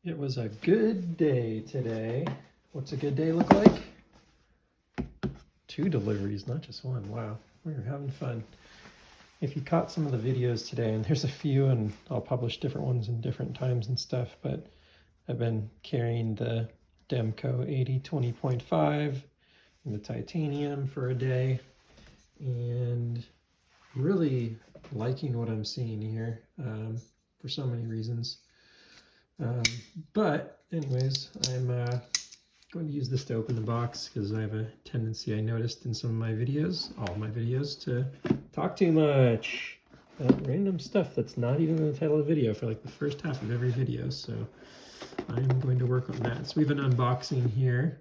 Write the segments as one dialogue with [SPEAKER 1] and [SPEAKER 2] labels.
[SPEAKER 1] It was a good day today. What's a good day look like? 2 deliveries, not just one. Wow, we were having fun. If you caught some of the videos today, and there's a few, and I'll publish different ones in different times and stuff, but I've been carrying the Demco AD20.5 and the titanium for a day, and really liking what I'm seeing here for so many reasons. But anyways, I'm going to use this to open the box because I have a tendency, I noticed in some of my videos, all my videos, to talk too much about random stuff that's not even in the title of the video for like the first half of every video. So I'm going to work on that. So we have an unboxing here.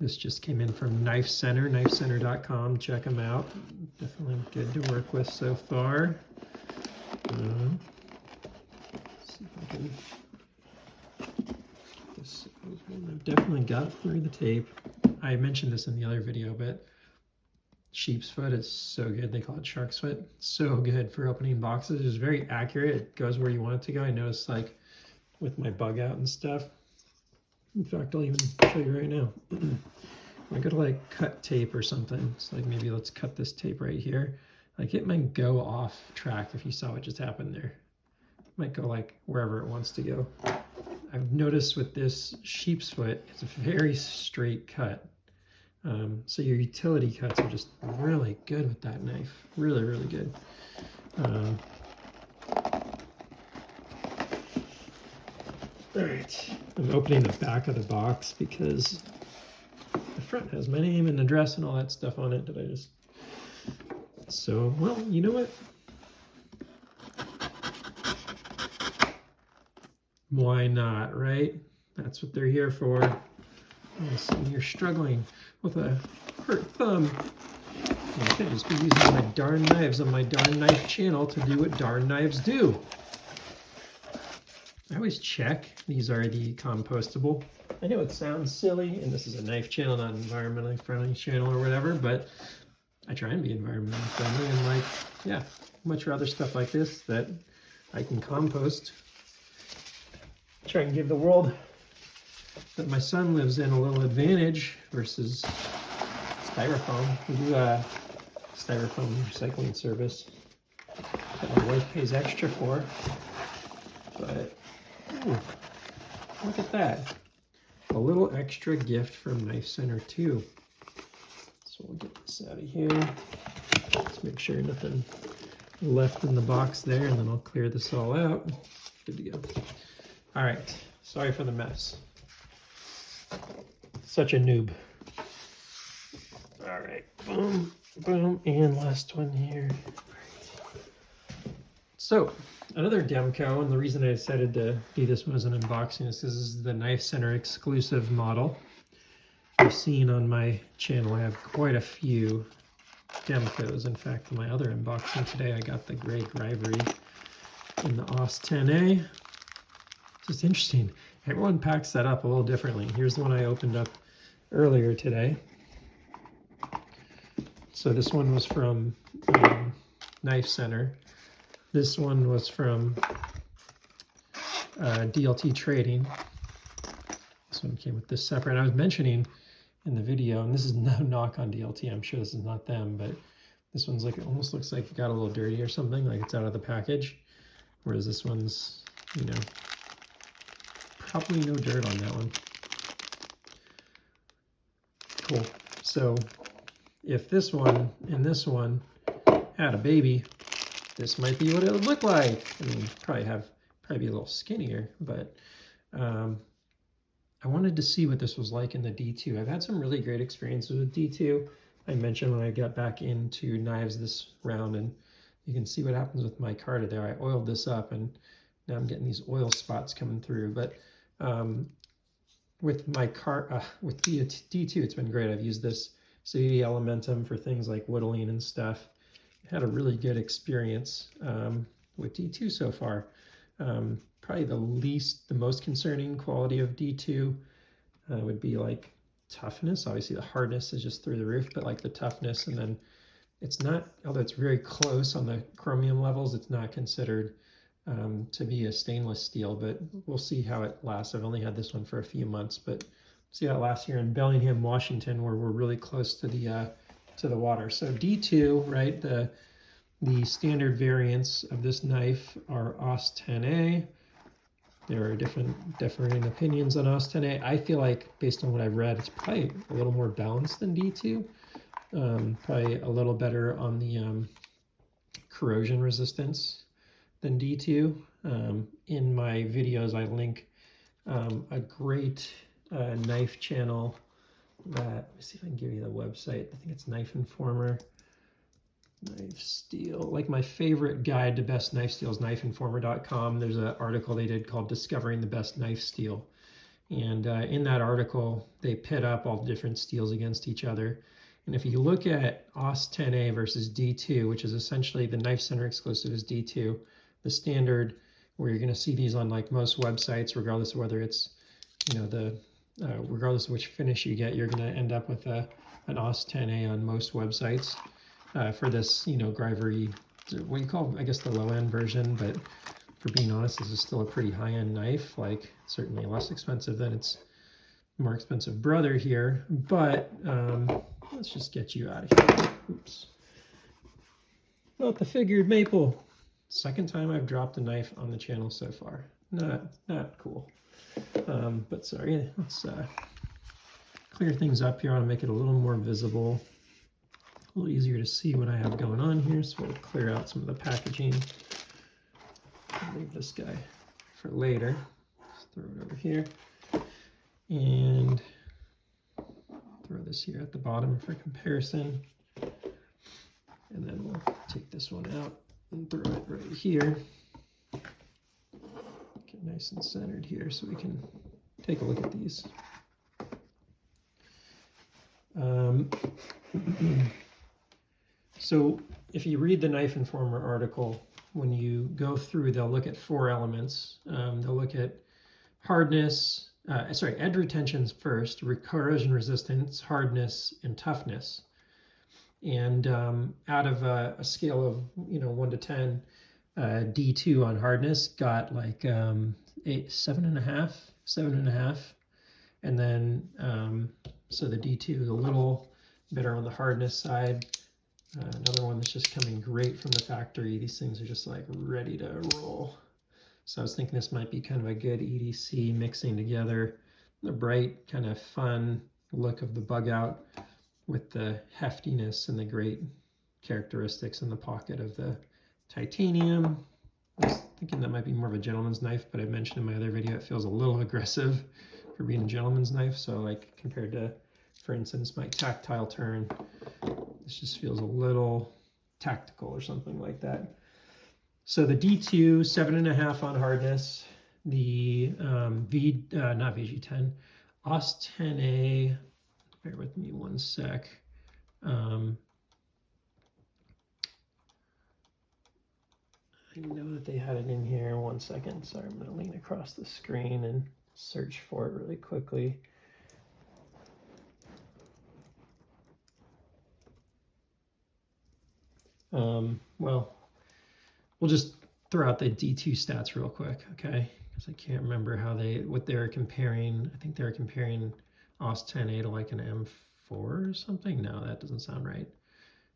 [SPEAKER 1] This just came in from Knife Center, knifecenter.com. Check them out. Definitely good to work with so far. Let's see if I can get this open. I've definitely got through the tape. I mentioned this in the other video, but sheep's foot is so good. They call it shark's foot. So good for opening boxes. It's very accurate. It goes where you want it to go. I noticed like with my bug out and stuff. In fact, I'll even show you right now. I go to like cut tape or something. So like maybe let's cut this tape right here. Like it might go off track if you saw what just happened there. It might go like wherever it wants to go. I've noticed with this sheep's foot, it's a very straight cut. So your utility cuts are just really good with that knife. Really, really good. All right, I'm opening the back of the box because the front has my name and address and all that stuff on it. Did I just... So, well, you know what? Why not, right? That's what they're here for. When you're struggling with a hurt thumb, I could just be using my darn knives on my darn knife channel to do what darn knives do. I always check these are compostable. I know it sounds silly, and this is a knife channel, not an environmentally friendly channel or whatever, but I try and be environmentally friendly, and like, yeah, much rather stuff like this that I can compost. Try and give the world that my son lives in a little advantage versus styrofoam. We do a styrofoam recycling service that my wife pays extra for, but ooh, look at that. A little extra gift from Knife Center too. So we'll get this out of here. Let's make sure nothing left in the box there, and then I'll clear this all out. Good to go. All right, sorry for the mess. Such a noob. All right, boom, boom, and last one here. So, another Demco, and the reason I decided to do this one as an unboxing is because this is the Knife Center exclusive model. You've seen on my channel I have quite a few Demcos. In fact, in my other unboxing today, I got the gray grivory in the AUS 10A. Just interesting. Everyone packs that up a little differently. Here's the one I opened up earlier today. So this one was from Knife Center. This one was from DLT Trading. This one came with this separate. I was mentioning in the video, and this is no knock on DLT. I'm sure this is not them, but this one's like, it almost looks like it got a little dirty or something, like it's out of the package. Whereas this one's, you know, probably no dirt on that one. Cool. So if this one and this one had a baby, this might be what it would look like. I mean, probably be a little skinnier, but I wanted to see what this was like in the D2. I've had some really great experiences with D2. I mentioned when I got back into knives this round, and you can see what happens with my Carta there. I oiled this up, and now I'm getting these oil spots coming through. But with my with D2, it's been great. I've used this CD Elementum for things like whittling and stuff. Had a really good experience with D2 so far. Probably the most concerning quality of D2 would be like toughness. Obviously the hardness is just through the roof, but like the toughness, and then it's not, although it's very close on the chromium levels, it's not considered to be a stainless steel, but we'll see how it lasts. I've only had this one for a few months, but see how it lasts here in Bellingham, Washington, where we're really close to the water. So D2, right? The standard variants of this knife are AUS 10A. There are differing opinions on AUS 10A. I feel like, based on what I've read, it's probably a little more balanced than D2. Probably a little better on the corrosion resistance than D2. In my videos, I link a great knife channel that, let me see if I can give you the website. I think it's Knife Informer. Knife steel, like my favorite guide to best knife steel is knifeinformer.com. There's an article they did called Discovering the Best Knife Steel. And in that article, they pit up all the different steels against each other. And if you look at AUS 10A versus D2, which is essentially the Knife Center exclusive is D2, the standard, where you're going to see these on like most websites, regardless of whether it's, you know, regardless of which finish you get, you're going to end up with an AUS 10A on most websites. For this, you know, grivory, what you call, I guess, the low-end version, but for being honest, this is still a pretty high-end knife, like certainly less expensive than its more expensive brother here, but let's just get you out of here. Oops. Not the figured maple. Second time I've dropped a knife on the channel so far. Not cool. But sorry, let's clear things up here. I want to make it a little more visible. A little easier to see what I have going on here, so we'll clear out some of the packaging. I'll leave this guy for later. Just throw it over here. And throw this here at the bottom for comparison. And then we'll take this one out and throw it right here. Get nice and centered here so we can take a look at these. So if you read the Knife Informer article, when you go through, they'll look at 4 elements. They'll look at hardness, edge retentions first, corrosion resistance, hardness, and toughness. And out of a scale of 1 to 10, D2 on hardness got like 7.5, and then so the D2 is a little better on the hardness side. Another one that's just coming great from the factory. These things are just like ready to roll. So I was thinking this might be kind of a good EDC mixing together the bright kind of fun look of the bug out with the heftiness and the great characteristics in the pocket of the titanium. I was thinking that might be more of a gentleman's knife, but I mentioned in my other video it feels a little aggressive for being a gentleman's knife. So like compared to, for instance, my tactile turn, this just feels a little tactical or something like that. So the D2, 7.5 on hardness. The not VG10, AUS 10A, bear with me one sec. I know that they had it in here. One second. Sorry, I'm going to lean across the screen and search for it really quickly. Well, we'll just throw out the D2 stats real quick, okay? Because I can't remember what they were comparing. I think they were comparing AUS 10A to like an M4 or something. No, that doesn't sound right.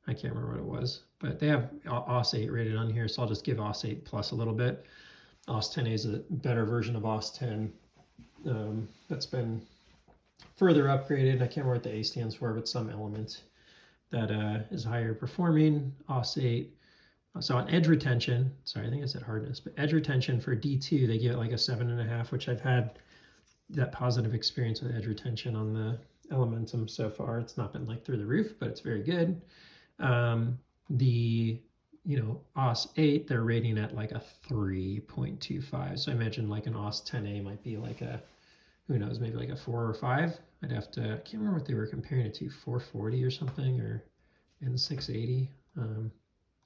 [SPEAKER 1] I can't remember what it was, but they have AUS 8 rated on here, so I'll just give AUS 8 plus a little bit. AUS 10A is a better version of AUS 10 that's been further upgraded. I can't remember what the A stands for, but some element that is higher performing. AUS 8. So on edge retention, sorry, I think I said hardness, but edge retention for D2, they give it like a 7.5, which I've had that positive experience with edge retention on the Elementum so far. It's not been like through the roof, but it's very good. The AUS 8, they're rating at like a 3.25. So I imagine like an AUS 10A might be like a, who knows, maybe like a 4 or 5. I can't remember what they were comparing it to, 440 or something, or N680.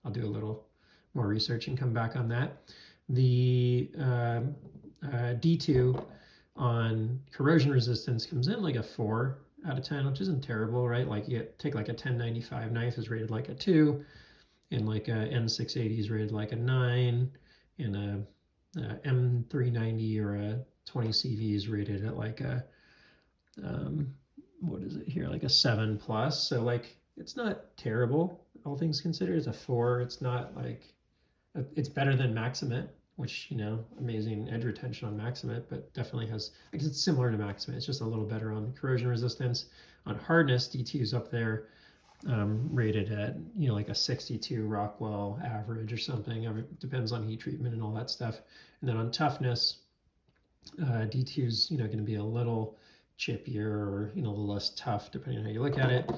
[SPEAKER 1] I'll do a little more research and come back on that. The D2 on corrosion resistance comes in like a 4 out of 10, which isn't terrible, right? Like you take like a 1095 knife is rated like a 2, and like a N680 is rated like a 9, and a M390 or a 20 CV is rated at like a, what is it here, like a 7+. So like it's not terrible, all things considered. It's a 4. It's not like, it's better than Maximate, which, you know, amazing edge retention on Maximate, but definitely has, because it's similar to Maximate. It's just a little better on corrosion resistance. On hardness, D2 is up there, rated at, you know, like a 62 Rockwell average or something. It depends on heat treatment and all that stuff. And then on toughness, D2 is, you know, going to be a little chippier or, you know, a little less tough depending on how you look at it,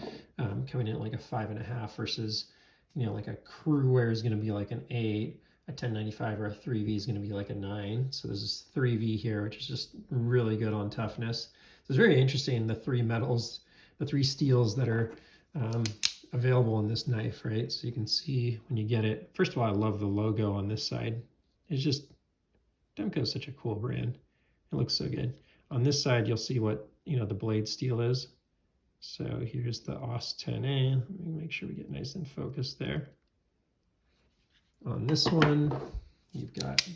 [SPEAKER 1] coming in at like a 5.5 versus, you know, like a crew wear is going to be like an 8, a 1095 or a 3V is going to be like a 9. So there's this 3V here, which is just really good on toughness. So it's very interesting, the 3 metals, the 3 steels that are available in this knife, right? So you can see when you get it. First of all, I love the logo on this side. It's just, Demko is such a cool brand. It looks so good. On this side, you'll see what, you know, the blade steel is. So here's the AUS 10A. Let me make sure we get nice and focused there. On this one, you've got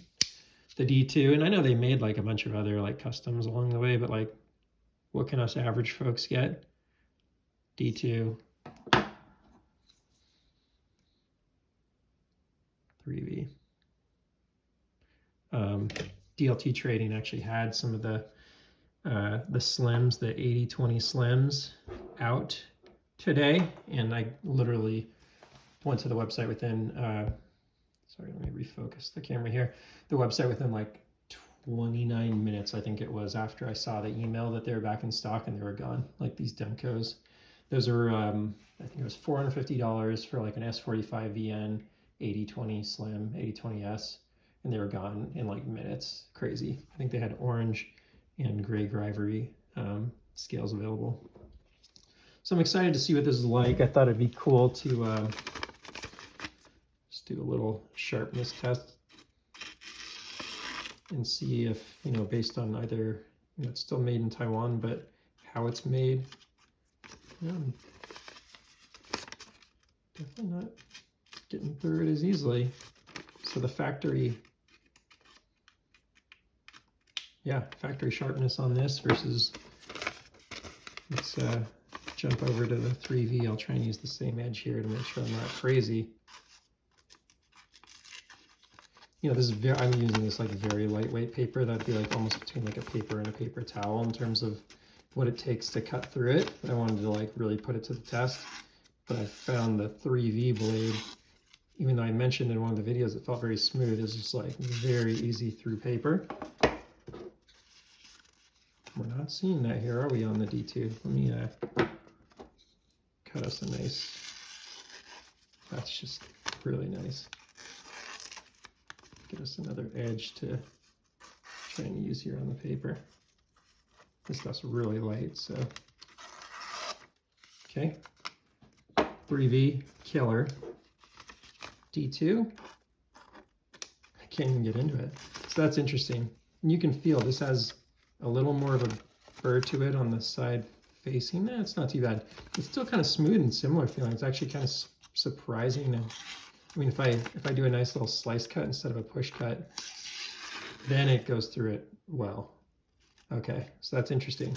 [SPEAKER 1] the D2, and I know they made like a bunch of other like customs along the way, but like, what can us average folks get? D2, 3V. DLT Trading actually had some of the slims, the 80-20 slims out today, and I literally went to the website within, sorry, let me refocus the camera here, the website within like 29 minutes, I think it was, after I saw the email that they were back in stock, and they were gone. Like these Demkos, those are, I think it was $450 for like an S45 VN 80-20 slim, 80-20S, and they were gone in like minutes. Crazy. I think they had orange and gray grivory scales available. So I'm excited to see what this is like. I thought it'd be cool to just do a little sharpness test and see if, you know, based on either, you know, it's still made in Taiwan, but how it's made. Yeah, I'm definitely not getting through it as easily. So the factory, yeah, factory sharpness on this versus, let's jump over to the 3V. I'll try and use the same edge here to make sure I'm not crazy. You know, this is very, I'm using this like very lightweight paper. That'd be like almost between like a paper and a paper towel in terms of what it takes to cut through it. I wanted to like really put it to the test, but I found the 3V blade, even though I mentioned in one of the videos it felt very smooth, it's just like very easy through paper. We're not seeing that here, are we, on the D2? Let me cut us a nice, that's just really nice. Get us another edge to try and use here on the paper. This stuff's really light, so. Okay, 3V, killer. D2, I can't even get into it. So that's interesting. And you can feel this has a little more of a burr to it on the side facing. It's not too bad. It's still kind of smooth and similar feeling. It's actually kind of surprising. And I mean, if I do a nice little slice cut instead of a push cut, then it goes through it well. Okay, so that's interesting.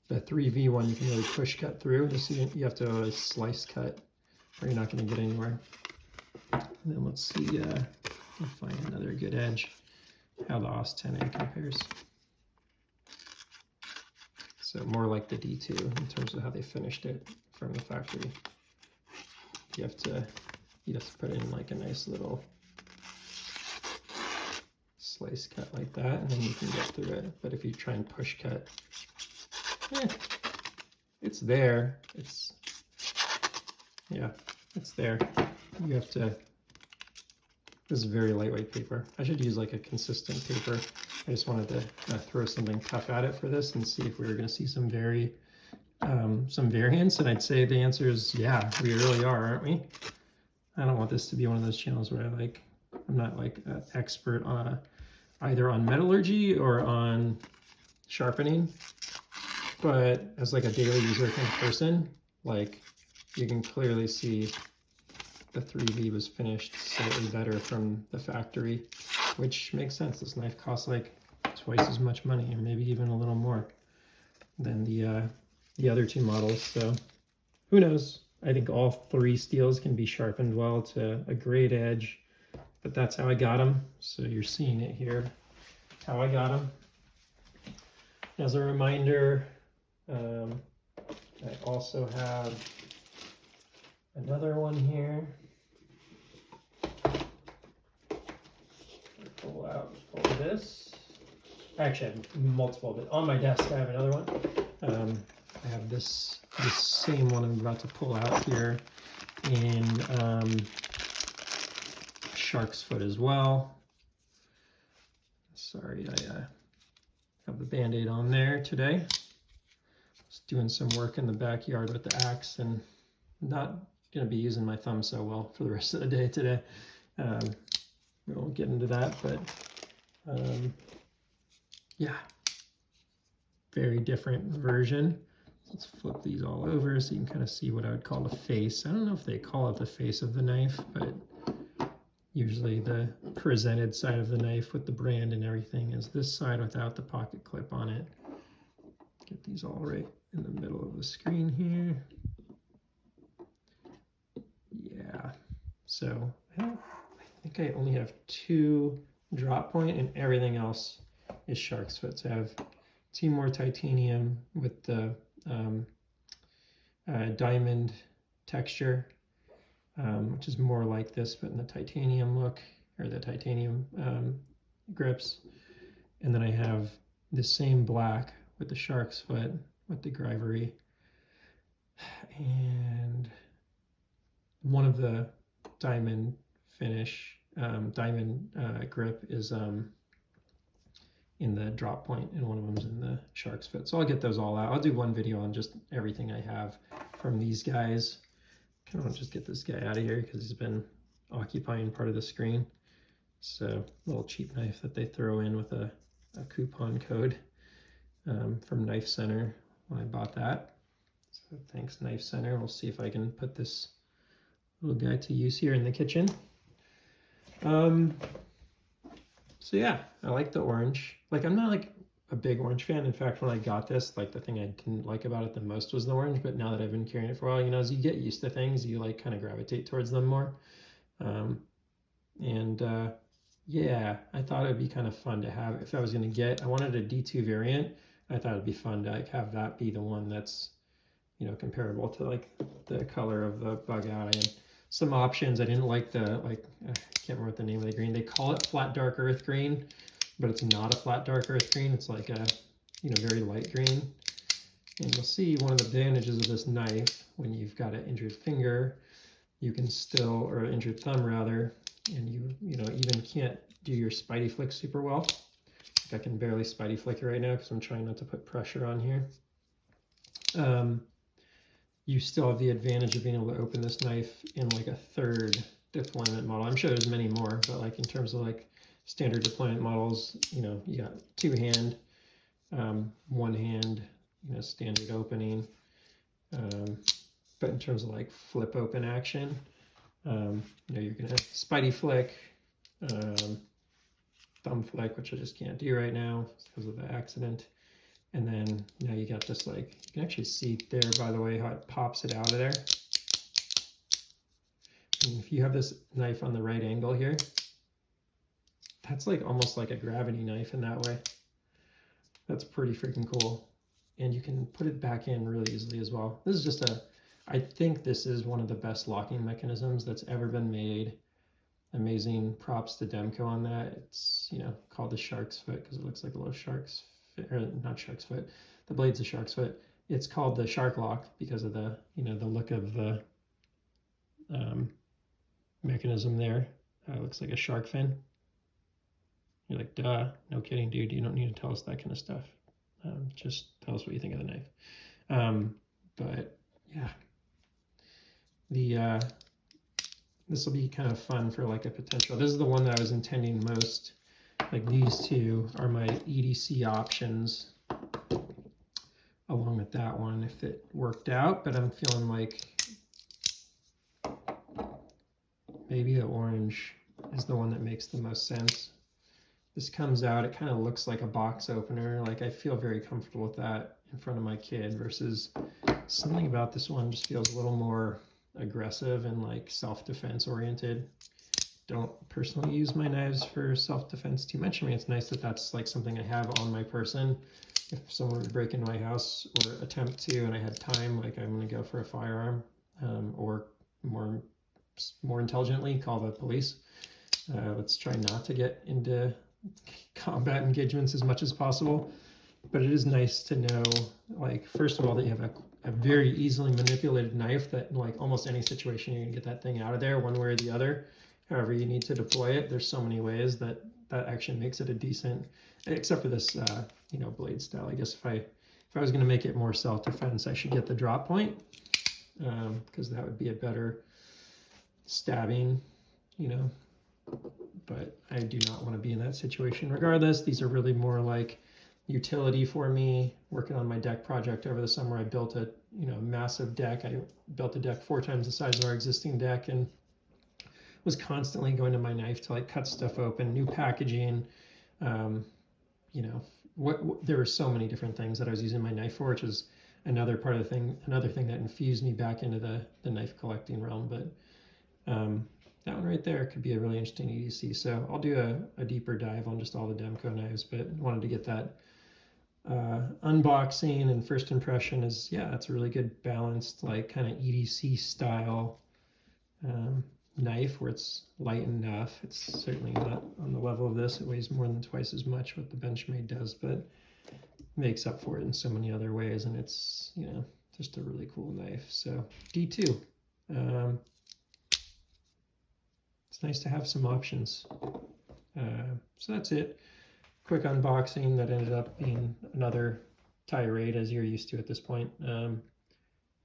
[SPEAKER 1] The 3V one you can really push cut through. You have to slice cut or you're not going to get anywhere. And then let's see, we'll find another good edge, how the AUS 10A compares. So more like the D2 in terms of how they finished it from the factory. You have to put in like a nice little slice cut like that, and then you can get through it. But if you try and push cut, it's there. Yeah, it's there. You have to, this is very lightweight paper. I should use like a consistent paper. I just wanted to throw something tough at it for this and see if we were going to see some variance. And I'd say the answer is yeah, we really are, aren't we? I don't want this to be one of those channels where I'm not like an expert on either on metallurgy or on sharpening, but as like a daily user kind of person, like you can clearly see the 3V was finished slightly better from the factory. which makes sense. This knife costs like twice as much money, or maybe even a little more than the other two models. So who knows? I think all three steels can be sharpened well to a great edge, but that's how I got them. So you're seeing it here, how I got them. As a reminder, I also have another one here. Pull this. Actually, I have multiple, but on my desk I have another one. I have this same one I'm about to pull out here in shark's foot as well. Sorry, I have the Band-Aid on there today. Just doing some work in the backyard with the axe and not going to be using my thumb so well for the rest of the day today. We won't get into that, but yeah, very different version. Let's flip these all over so you can kind of see what I would call the face. I don't know if they call it the face of the knife, but usually the presented side of the knife with the brand and everything is this side without the pocket clip on it. Get these all right in the middle of the screen here. Yeah, so I think I only have 2 drop point and everything else is shark's foot. So I have 2 more titanium with the diamond texture, which is more like this, but in the titanium look, or the titanium grips. And then I have the same black with the shark's foot with the grivory. And one of the diamond finish, diamond grip is in the drop point, and one of them is in the shark's foot. So I'll get those all out. I'll do one video on just everything I have from these guys. Kind of want to just get this guy out of here because he's been occupying part of the screen. So a little cheap knife that they throw in with a coupon code from Knife Center when I bought that. So thanks, Knife Center. We'll see if I can put this little guy to use here in the kitchen. So yeah, I like the orange. Like, I'm not like a big orange fan. In fact, when I got this, like the thing I didn't like about it the most was the orange, but now that I've been carrying it for a while, you know, as you get used to things, you like kind of gravitate towards them more. Yeah, I thought it'd be kind of fun to have, if I was going to get, I wanted a D2 variant. I thought it'd be fun to like have that be the one that's, you know, comparable to like the color of the bug out. I had some options. I didn't like the, like, I can't remember what the name of the green. They call it flat dark earth green, but it's not a flat dark earth green. It's like a, you know, very light green. And you'll see one of the advantages of this knife, when you've got an injured finger, you can still, or injured thumb rather, and you know, even can't do your spidey flick super well. Like I can barely spidey flick it right now because I'm trying not to put pressure on here. You still have the advantage of being able to open this knife in like a 3rd deployment model. I'm sure there's many more, but like in terms of like standard deployment models, you know, you got 2-hand, 1-hand, you know, standard opening. But in terms of like flip open action, you know, you're gonna spidey flick, thumb flick, which I just can't do right now because of the accident. And then now you got this, like, you can actually see there, by the way, how it pops it out of there. And if you have this knife on the right angle here, that's like almost like a gravity knife in that way. That's pretty freaking cool. And you can put it back in really easily as well. This is just I think this is one of the best locking mechanisms that's ever been made. Amazing props to Demco on that. It's, you know, called the shark's foot because it looks like a little shark's foot, or not shark's foot, the blade's a shark's foot. It's called the shark lock because of the, you know, the look of the mechanism there. It looks like a shark fin. You're like, duh, no kidding, dude. You don't need to tell us that kind of stuff. Just tell us what you think of the knife. But yeah, this will be kind of fun for like a potential. This is the one that I was intending most. Like these two are my EDC options along with that one if it worked out, but I'm feeling like maybe the orange is the one that makes the most sense. this comes out, it kind of looks like a box opener. Like I feel very comfortable with that in front of my kid versus something about this one just feels a little more aggressive and like self-defense oriented. Don't personally use my knives for self-defense too much. I mean, it's nice that that's like something I have on my person. If someone were to break into my house or attempt to, and I had time, like I'm going to go for a firearm, or more intelligently, call the police. Let's try not to get into combat engagements as much as possible. But it is nice to know, like, first of all, that you have a very easily manipulated knife that, like, almost any situation, you can get that thing out of there one way or the other. However you need to deploy it, there's so many ways that actually makes it a decent, except for this, blade style. I guess if I was going to make it more self-defense, I should get the drop point, because that would be a better stabbing, but I do not want to be in that situation. Regardless, these are really more like utility for me. Working on my deck project over the summer, I built a massive deck. I built a deck 4 times the size of our existing deck, and was constantly going to my knife to like cut stuff open, new packaging. There were so many different things that I was using my knife for, which is another thing that infused me back into the knife collecting realm. But that one right there could be a really interesting EDC. So I'll do a deeper dive on just all the Demko knives, but wanted to get that unboxing and first impression is, yeah, that's a really good balanced, like kind of EDC style knife where it's light enough. It's certainly not on the level of this. It weighs more than twice as much what the Benchmade does, but makes up for it in so many other ways. And it's, just a really cool knife. So D2. It's nice to have some options. So that's it. Quick unboxing that ended up being another tirade, as you're used to at this point.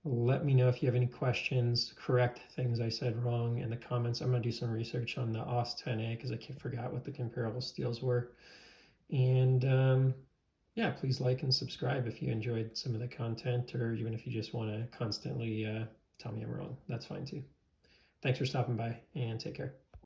[SPEAKER 1] Let me know if you have any questions, correct things I said wrong in the comments. I'm going to do some research on the AUS-10A because I forgot what the comparable steels were. And yeah, please like and subscribe if you enjoyed some of the content, or even if you just want to constantly tell me I'm wrong. That's fine too. Thanks for stopping by, and take care.